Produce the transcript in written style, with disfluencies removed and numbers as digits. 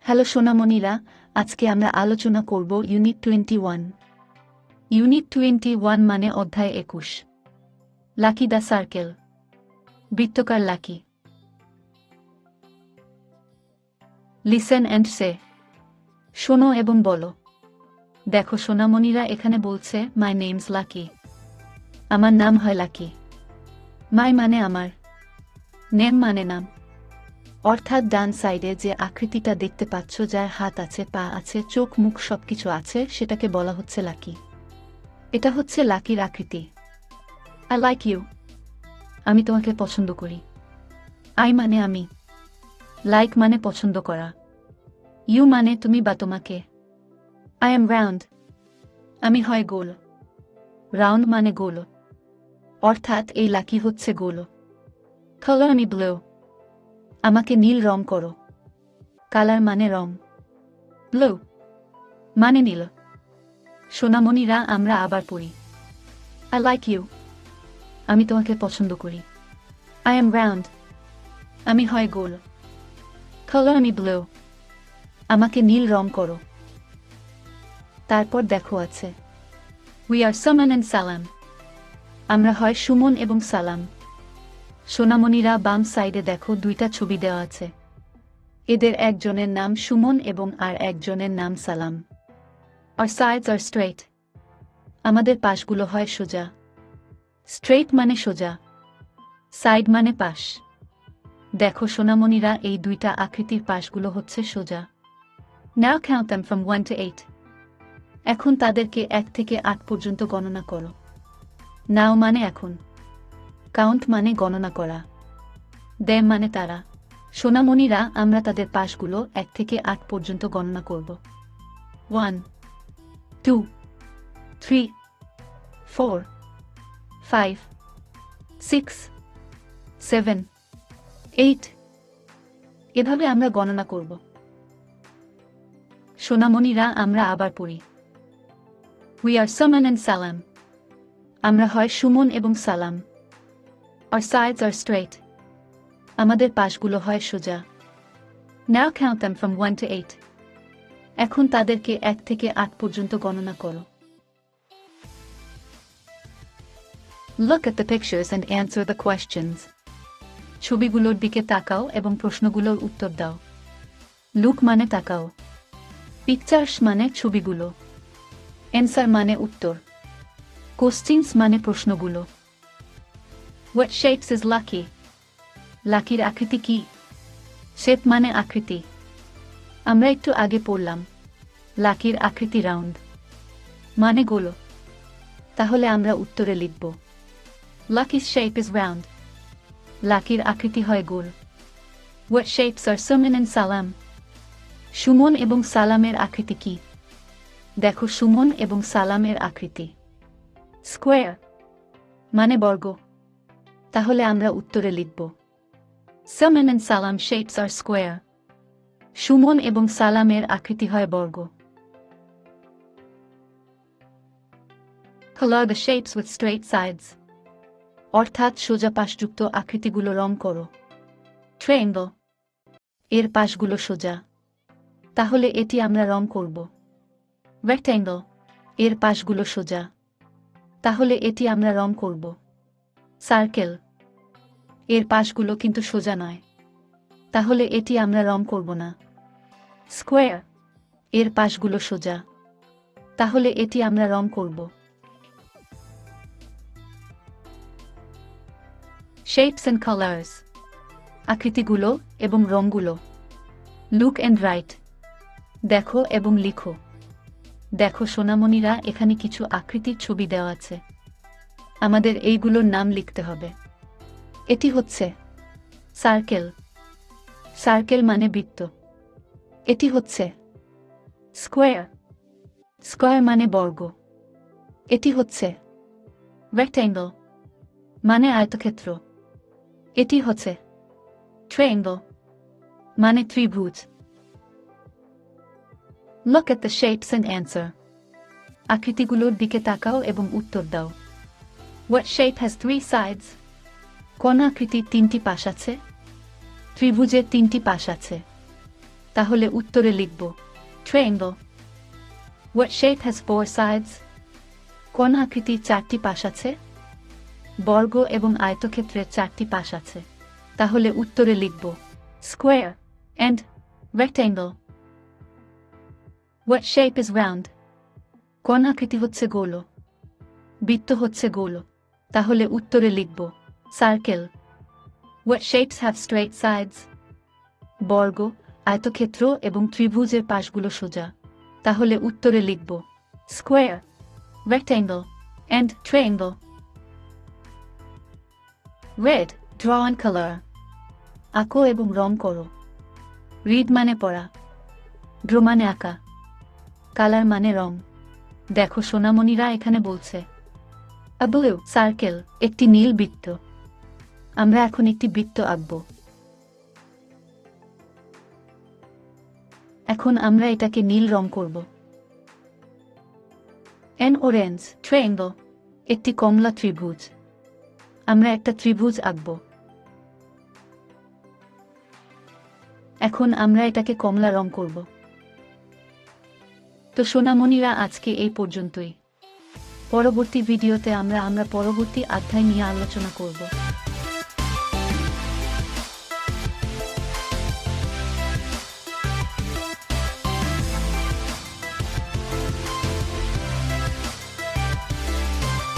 Hello সোনামণিরা, আজকে আমরা আলোচনা করব ইউনিট 21। ইউনিট 21 মানে অধ্যায় 21, লাকি দ্য সার্কেল, বৃত্তকার লাকি। লিসেন অ্যান্ড সে, শোনো এবং বলো। দেখো সোনামণিরা, এখানে বলছে মাই নেমস লাকি, আমার নাম হয় লাকি। মাই মানে আমার, নেম মানে নাম। অর্থাৎ ডান সাইডে যে আকৃতিটা দেখতে পাচ্ছ, যার হাত আছে, পা আছে, চোখ মুখ সবকিছু আছে, সেটাকে বলা হচ্ছে লাকি। এটা হচ্ছে লাকির আকৃতি। আই লাইক ইউ, আমি তোমাকে পছন্দ করি। আই মানে আমি, লাইক মানে পছন্দ করা, ইউ মানে তুমি বা তোমাকে। আই এম রাউন্ড, আমি হয় গোল। রাউন্ড মানে গোল, অর্থাৎ এই লাকি হচ্ছে গোল। কালার আমি ব্লু, আমাকে নীল রং করো। কালার মানে রং, ব্লু মানে নীল। সোনামণিরা, আমরা আবার পড়ি। আই লাইক ইউ, আমি তোমাকে পছন্দ করি। আই এম রাউন্ড, আমি হয় গোল। কালার আমি ব্লু, আমাকে নীল রং করো। তারপর দেখো আছে উই আর সুমন অ্যান্ড সালাম, আমরা হয় সুমন এবং সালাম। সোনামণিরা, বাম সাইডে দেখো দুইটা ছবি দেওয়া আছে। এদের একজনের নাম সুমন এবং আর একজনের নাম সালাম। আর সাইডস আর স্ট্রেট, আমাদের পাশগুলো হয় সোজা। স্ট্রেট মানে সোজা, সাইড মানে পাশ। দেখো সোনামণিরা, এই দুইটা আকৃতির পাশগুলো হচ্ছে সোজা। নাও কাউন্ট দেম ফ্রম 1 to 8, এখন তাদেরকে 1 থেকে 8 পর্যন্ত গণনা করো। নাও মানে এখন, কাউন্ট মানে গণনা করা, দেম মানে তারা। সোনামণিরা, আমরা তাদের পাশগুলো 1 থেকে 8 পর্যন্ত গণনা করব। 1, 2, 3, 4, 5, 6, 7, 8, এভাবে আমরা গণনা করব। সোনামণিরা, আমরা আবার পড়ি। উই আর সুমন অ্যান্ড সালাম, আমরা হয় সুমন এবং সালাম। আর সাইডস আর স্ট্রেট, আমাদের পাশগুলো হয় সোজা। নাও কাউন্ট দেম ফ্রম 1 to 8, এখন তাদেরকে 1 থেকে 8 পর্যন্ত গণনা করো। Look at the pictures and answer the questions. ছবিগুলোর দিকে তাকাও এবং প্রশ্নগুলোর উত্তর দাও। লুক মানে তাকাও, পিকচার্স মানে ছবিগুলো, অ্যান্সার মানে উত্তর, কোশ্চেনস মানে প্রশ্নগুলো। What shapes is lucky? লাকির আকৃতি কি? শেপ মানে আকৃতি। আমরা একটু আগে পড়লাম লাকির আকৃতি রাউন্ড, মানে গোল। তাহলে আমরা উত্তরে লিখব Lucky's shape is round, লাকির আকৃতি হয় গোল। What shapes are Suman and Salam? Suman এবং সালামের আকৃতি কি? দেখো সুমন এবং সালামের আকৃতি স্কোয়ার, মানে বর্গ। তাহলে আমরা উত্তরে লিখব Suman and Salam shapes are square, Suman এবং সালামের আকৃতি হয় বর্গ। Color the shapes with straight sides, অর্থাৎ সোজা পাশযুক্ত আকৃতিগুলো রং করো। Triangle, এর পাশগুলো সোজা, তাহলে এটি আমরা রং করব। Rectangle, এর পাশগুলো সোজা, তাহলে এটি আমরা রং করব। Circle, এর পাশগুলো কিন্তু সোজা নয়, তাহলে এটি আমরা রং করব না। Square, এর পাশগুলো সোজা, তাহলে এটি আমরা রং করব। Shapes and colors, আকৃতিগুলো এবং রঙগুলো। Look and write, দেখো এবং লিখো। দেখো সোনামণিরা, এখানে কিছু আকৃতির ছবি দেওয়া আছে, আমাদের এইগুলোর নাম লিখতে হবে। এটি হচ্ছে সার্কেল, সার্কেল মানে বৃত্ত। এটি হচ্ছে স্কোয়ার, স্কোয়ার মানে বর্গ। এটি হচ্ছে রেক্ট্যাঙ্গল, মানে আয়তক্ষেত্র। এটি হচ্ছে ট্রায়াঙ্গল, মানে ত্রিভুজ। Look at the shapes and answer, আকৃতিগুলোর দিকে তাকাও এবং উত্তর দাও। What shape has 3 sides? কোন আকৃতির 3টি পাশ আছে? ত্রিভুজের 3টি পাশ আছে। তাহলে উত্তরে লিখব triangle. What shape has four sides? কোন আকৃতির চারটি পাশ আছে? বর্গ এবং আয়তক্ষেত্রের চারটি পাশ আছে। তাহলে উত্তরে লিখব square and rectangle. What shape is round? কোন আকৃতি হচ্ছে গোল? বৃত্ত হচ্ছে গোল। তাহলে উত্তরে লিখব circle. What shapes have straight sides? বর্গ, আয়তক্ষেত্র এবং ত্রিভুজের পাশগুলো সোজা। তাহলে উত্তরে লিখব square, rectangle and triangle. Red, draw and color. আঁকো এবং রং করো। রিড মানে পড়া, ড্র মানে আঁকা, কালার মানে রং। দেখো সোনামণিরা এখানে বলছে a blue circle, একটি নীল বৃত্ত। আমরা এখন একটি বৃত্ত আঁকব। এখন আমরা এটাকে নীল রং করব। an orange triangle, একটি কমলা ত্রিভুজ। আমরা একটা ত্রিভুজ আঁকব। এখন আমরা এটাকে কমলা রং করব। তো সোনামণিরা আজকে এই পর্যন্তই। পরবর্তী ভিডিওতে আমরা পরবর্তী অধ্যায় নিয়ে আলোচনা করব।